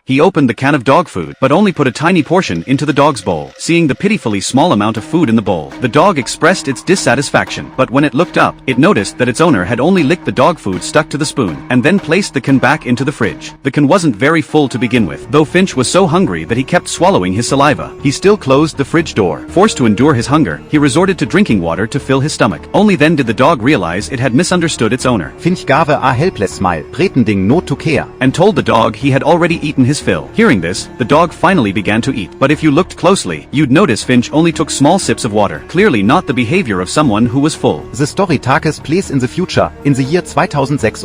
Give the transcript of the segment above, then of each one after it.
He opened the can of dog food, but only put a tiny portion into the dog's bowl. Seeing the pitifully small amount of food in the bowl, the dog expressed its dissatisfaction, but when it looked up, it noticed that its owner had only licked the dog food stuck to the spoon, and then placed the can back into the fridge. The can wasn't very full to begin with, though Finch was so hungry that he kept swallowing his saliva. He still closed the fridge door. Forced to endure his hunger, he resorted to drinking water to fill his stomach. Only then did the dog realize it had misunderstood its owner. Finch gave a helpless smile, pretending not to care, and told the dog he had already eaten his fill. Hearing this, the dog finally began to eat, but if you looked closely, you'd notice Finch only took small sips of water, clearly not the behavior of someone who was full. The story takes place in the future, in the year 2026.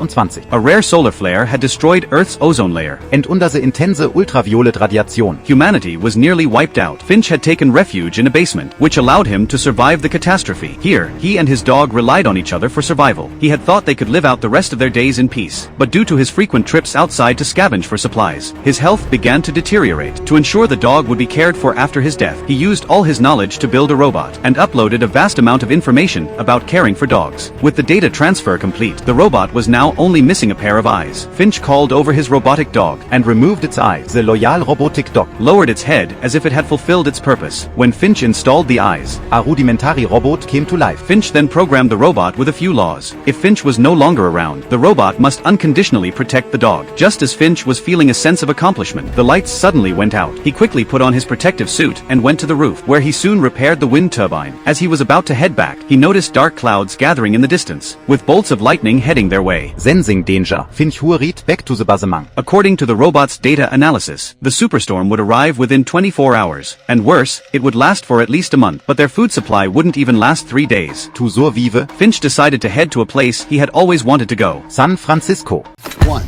A rare solar flare had destroyed Earth's ozone layer, and under the intense ultraviolet radiation, humanity was nearly wiped out. Finch had taken refuge in a basement, which allowed him to survive the catastrophe. Here, he and his dog relied on each other for survival. He had thought they could live out the rest of their days in peace, but due to his frequent trips outside to scavenge for supplies, his health began to deteriorate. To ensure the dog would be cared for after his death, he used all his knowledge to build a robot, and uploaded a vast amount of information about caring for dogs. With the data transfer complete, the robot was now only missing a pair of eyes. Finch called over his robotic dog, and removed its eye. The loyal robotic dog lowered its head as if it had fulfilled its purpose. When Finch installed the eyes, a rudimentary robot came to life. Finch then programmed the robot with a few laws. If Finch was no longer around, the robot must unconditionally protect the dog. Just as Finch was feeling a sense of accomplishment, the lights suddenly went out. He quickly put on his protective suit and went to the roof, where he soon repaired the wind turbine. As he was about to head back, he noticed dark clouds gathering in the distance, with bolts of lightning heading their way. Sensing danger, Finch hurried back to the basement. According to the robot's data analysis, the superstorm would arrive within 24 hours, and worse, it would last for at least a month, but their food supply wouldn't even last 3 days. To survive, Finch decided to head to a place he had always wanted to go. San Francisco. 1,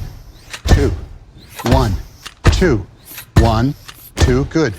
2, 1, 2, 1, 2, good.